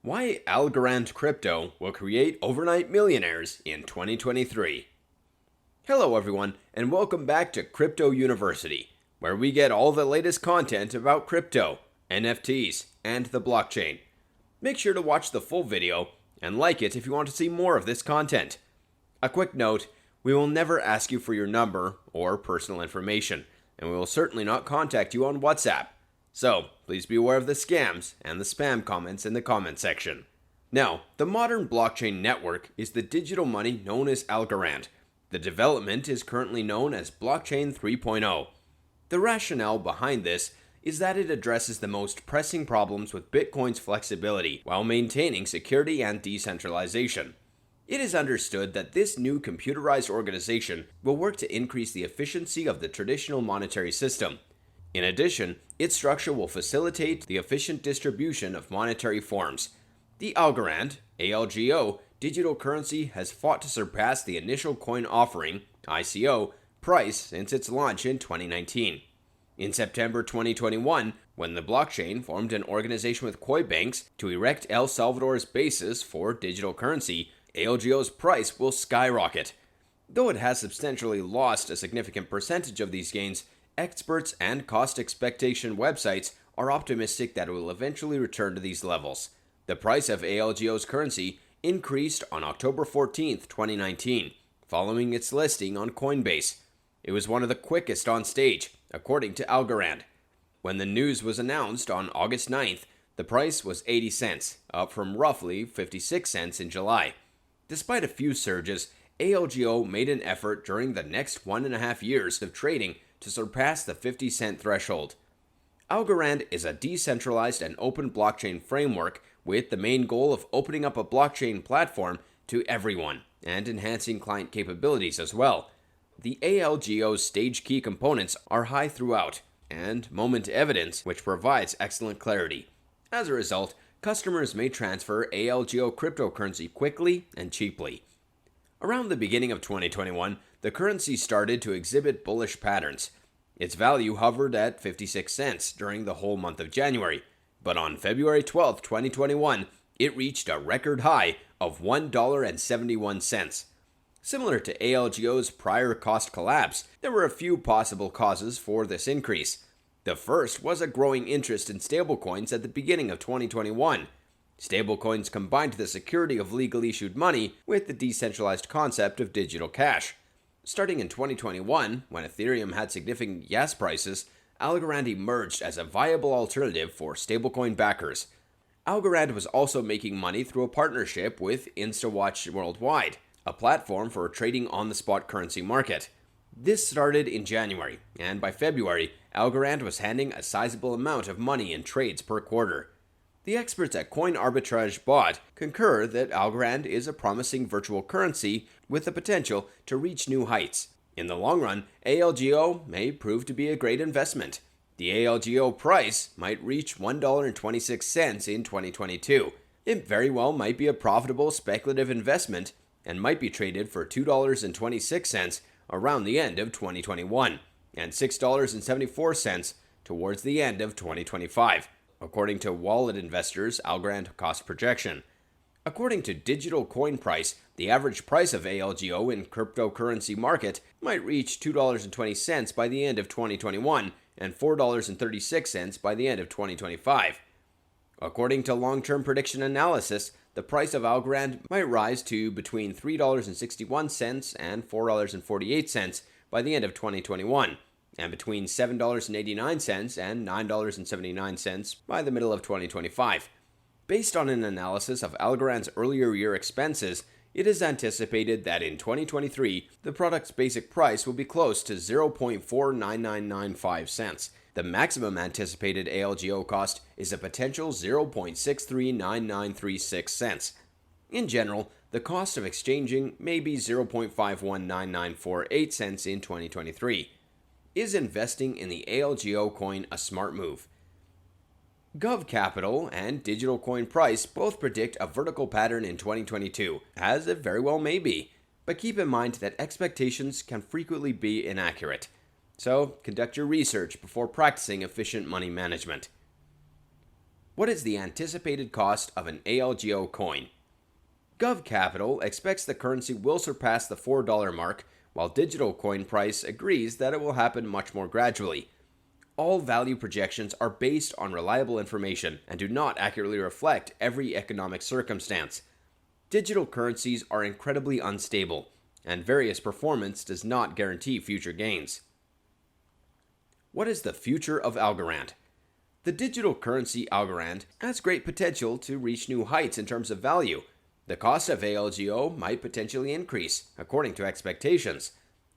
Why Algorand crypto will create overnight millionaires in 2023. Hello everyone, and welcome back to Crypto University, where we get all the latest content about crypto, NFTs, and the blockchain. Make sure to watch the full video and like it if you want to see more of this content. A quick note, we will never ask you for your number or personal information, and we will certainly not contact you on WhatsApp. So, please be aware of the scams and the spam comments in the comment section. Now, the modern blockchain network is the digital money known as Algorand. The development is currently known as Blockchain 3.0. The rationale behind this is that it addresses the most pressing problems with Bitcoin's flexibility while maintaining security and decentralization. It is understood that this new computerized organization will work to increase the efficiency of the traditional monetary system. In addition, its structure will facilitate the efficient distribution of monetary forms. The Algorand, ALGO, digital currency has fought to surpass the initial coin offering, ICO, price since its launch in 2019. In September 2021, when the blockchain formed an organization with Koi banks to erect El Salvador's basis for digital currency, ALGO's price will skyrocket. Though it has substantially lost a significant percentage of these gains, experts and cost expectation websites are optimistic that it will eventually return to these levels. The price of ALGO's currency increased on October 14, 2019, following its listing on Coinbase. It was one of the quickest on stage, according to Algorand. When the news was announced on August 9th, the price was 80 cents, up from roughly 56 cents in July. Despite a few surges, ALGO made an effort during the next 1.5 years of trading to surpass the 50-cent threshold. Algorand is a decentralized and open blockchain framework with the main goal of opening up a blockchain platform to everyone and enhancing client capabilities as well. The ALGO's stage key components are high throughout, and moment evidence, which provides excellent clarity. As a result, customers may transfer ALGO cryptocurrency quickly and cheaply. Around the beginning of 2021, the currency started to exhibit bullish patterns. Its value hovered at 56 cents during the whole month of January, but on February 12, 2021, it reached a record high of $1.71. Similar to ALGO's prior cost collapse, there were a few possible causes for this increase. The first was a growing interest in stablecoins at the beginning of 2021. Stablecoins combined the security of legally issued money with the decentralized concept of digital cash. Starting in 2021, when Ethereum had significant gas prices, Algorand emerged as a viable alternative for stablecoin backers. Algorand was also making money through a partnership with InstaWatch Worldwide, a platform for trading on the spot currency market. This started in January, and by February, Algorand was handing a sizable amount of money in trades per quarter. The experts at Coin Arbitrage Bot concur that Algorand is a promising virtual currency with the potential to reach new heights. In the long run, ALGO may prove to be a great investment. The ALGO price might reach $1.26 in 2022. It very well might be a profitable speculative investment and might be traded for $2.26 around the end of 2021 and $6.74 towards the end of 2025. According to Wallet Investors' Algorand cost projection. According to Digital Coin Price, the average price of ALGO in cryptocurrency market might reach $2.20 by the end of 2021 and $4.36 by the end of 2025. According to long-term prediction analysis, the price of Algorand might rise to between $3.61 and $4.48 by the end of 2021. And between $7.89 and $9.79 by the middle of 2025. Based on an analysis of Algorand's earlier year expenses, it is anticipated that in 2023, the product's basic price will be close to 0.49995 cents. The maximum anticipated ALGO cost is a potential 0.639936 cents. In general, the cost of exchanging may be 0.519948 cents in 2023. Is investing in the ALGO coin a smart move? GovCapital and Digital Coin Price both predict a vertical pattern in 2022, as it very well may be, but keep in mind that expectations can frequently be inaccurate. So, conduct your research before practicing efficient money management. What is the anticipated cost of an ALGO coin? Gov Capital expects the currency will surpass the $4 mark, while Digital Coin Price agrees that it will happen much more gradually. All value projections are based on reliable information and do not accurately reflect every economic circumstance. Digital currencies are incredibly unstable, and various performance does not guarantee future gains. What is the future of Algorand? The digital currency Algorand has great potential to reach new heights in terms of value. The cost of ALGO might potentially increase, according to expectations.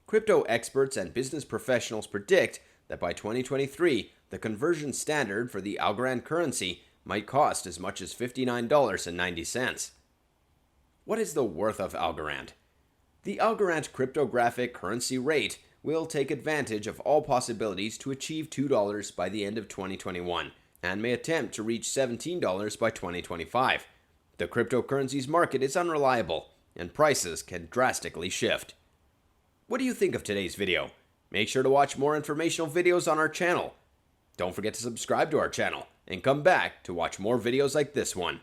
Crypto experts and business professionals predict that by 2023, the conversion standard for the Algorand currency might cost as much as $59.90. What is the worth of Algorand? The Algorand cryptographic currency rate will take advantage of all possibilities to achieve $2 by the end of 2021 and may attempt to reach $17 by 2025. The cryptocurrencies market is unreliable and prices can drastically shift. What do you think of today's video? Make sure to watch more informational videos on our channel. Don't forget to subscribe to our channel and come back to watch more videos like this one.